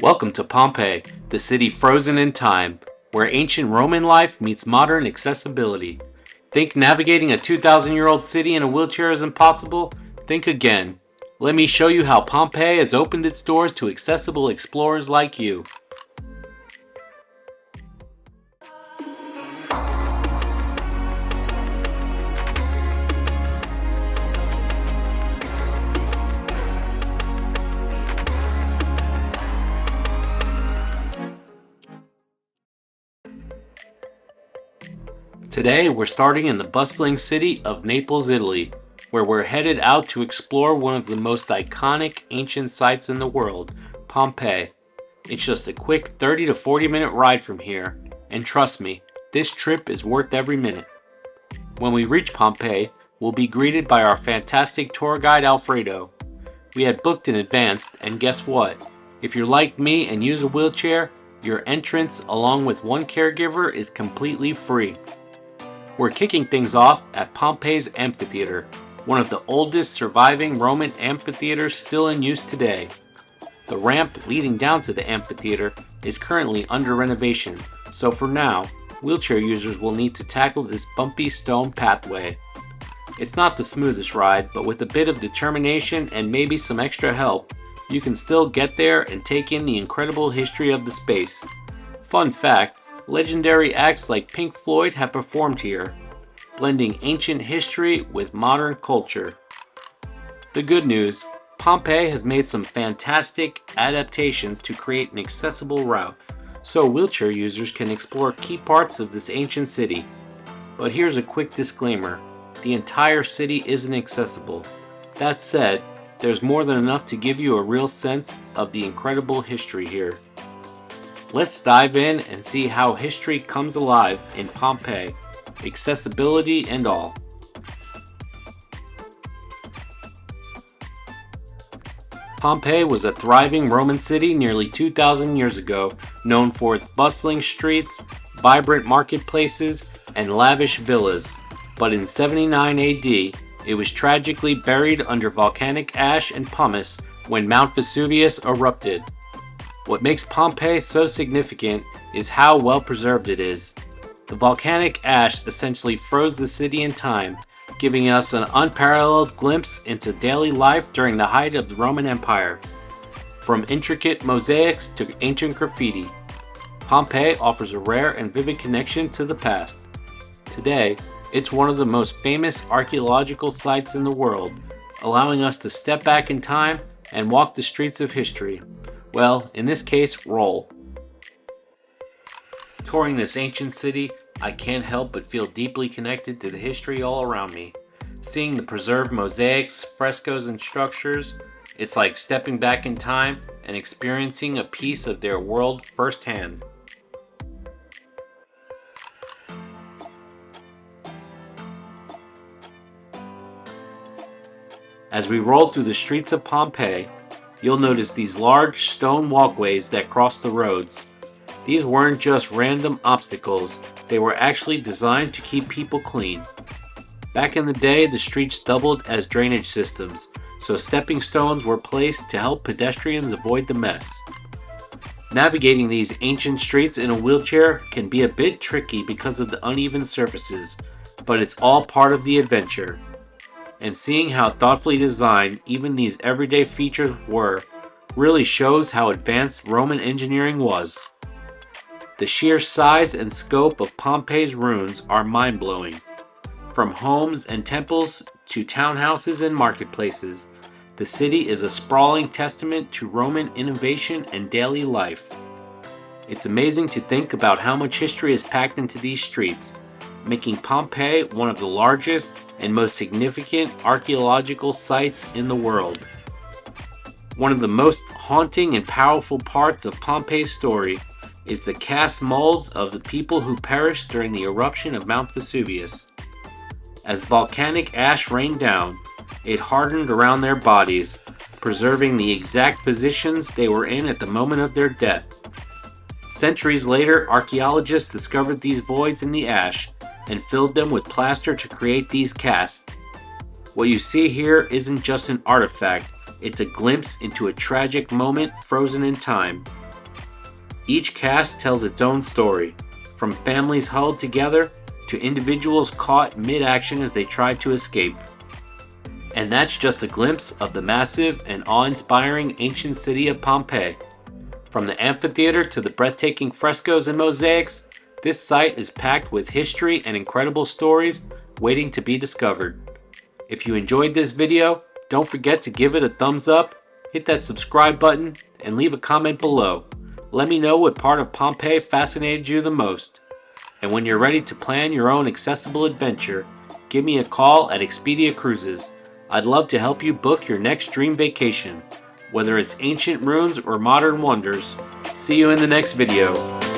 Welcome to Pompeii, the city frozen in time, where ancient Roman life meets modern accessibility. Think navigating a 2,000-year-old city in a wheelchair is impossible? Think again. Let me show you how Pompeii has opened its doors to accessible explorers like you. Today, we're starting in the bustling city of Naples, Italy, where we're headed out to explore one of the most iconic ancient sites in the world, Pompeii. It's just a quick 30 to 40 minute ride from here, and trust me, this trip is worth every minute. When we reach Pompeii, we'll be greeted by our fantastic tour guide Alfredo. We had booked in advance, and guess what? If you're like me and use a wheelchair, your entrance along with one caregiver is completely free. We're kicking things off at Pompeii's amphitheater, one of the oldest surviving Roman amphitheaters still in use today. The ramp leading down to the amphitheater is currently under renovation, so for now, wheelchair users will need to tackle this bumpy stone pathway. It's not the smoothest ride, but with a bit of determination and maybe some extra help, you can still get there and take in the incredible history of the space. Fun fact, legendary acts like Pink Floyd have performed here, blending ancient history with modern culture. The good news, Pompeii has made some fantastic adaptations to create an accessible route, so wheelchair users can explore key parts of this ancient city. But here's a quick disclaimer, the entire city isn't accessible. That said, there's more than enough to give you a real sense of the incredible history here. Let's dive in and see how history comes alive in Pompeii, accessibility and all. Pompeii was a thriving Roman city nearly 2,000 years ago, known for its bustling streets, vibrant marketplaces, and lavish villas. But in 79 AD, it was tragically buried under volcanic ash and pumice when Mount Vesuvius erupted. What makes Pompeii so significant is how well preserved it is. The volcanic ash essentially froze the city in time, giving us an unparalleled glimpse into daily life during the height of the Roman Empire. From intricate mosaics to ancient graffiti, Pompeii offers a rare and vivid connection to the past. Today, it's one of the most famous archaeological sites in the world, allowing us to step back in time and walk the streets of history. Well, in this case, roll. Touring this ancient city, I can't help but feel deeply connected to the history all around me. Seeing the preserved mosaics, frescoes, and structures, it's like stepping back in time and experiencing a piece of their world firsthand. As we roll through the streets of Pompeii, you'll notice these large stone walkways that cross the roads. These weren't just random obstacles, they were actually designed to keep people clean. Back in the day, the streets doubled as drainage systems, so stepping stones were placed to help pedestrians avoid the mess. Navigating these ancient streets in a wheelchair can be a bit tricky because of the uneven surfaces, but it's all part of the adventure. And seeing how thoughtfully designed even these everyday features were really shows how advanced Roman engineering was. The sheer size and scope of Pompeii's ruins are mind-blowing. From homes and temples to townhouses and marketplaces, the city is a sprawling testament to Roman innovation and daily life. It's amazing to think about how much history is packed into these streets, making Pompeii one of the largest and most significant archaeological sites in the world. One of the most haunting and powerful parts of Pompeii's story is the cast molds of the people who perished during the eruption of Mount Vesuvius. As volcanic ash rained down, it hardened around their bodies, preserving the exact positions they were in at the moment of their death. Centuries later, archaeologists discovered these voids in the ash and filled them with plaster to create these casts. What you see here isn't just an artifact, it's a glimpse into a tragic moment frozen in time, Each cast tells its own story, from families huddled together to individuals caught mid-action as they tried to escape. And that's just a glimpse of the massive and awe-inspiring ancient city of Pompeii. From the amphitheater to the breathtaking frescoes and mosaics, this site is packed with history and incredible stories waiting to be discovered. If you enjoyed this video, don't forget to give it a thumbs up, hit that subscribe button, and leave a comment below. Let me know what part of Pompeii fascinated you the most. And when you're ready to plan your own accessible adventure, give me a call at Expedia Cruises. I'd love to help you book your next dream vacation, whether it's ancient ruins or modern wonders. See you in the next video.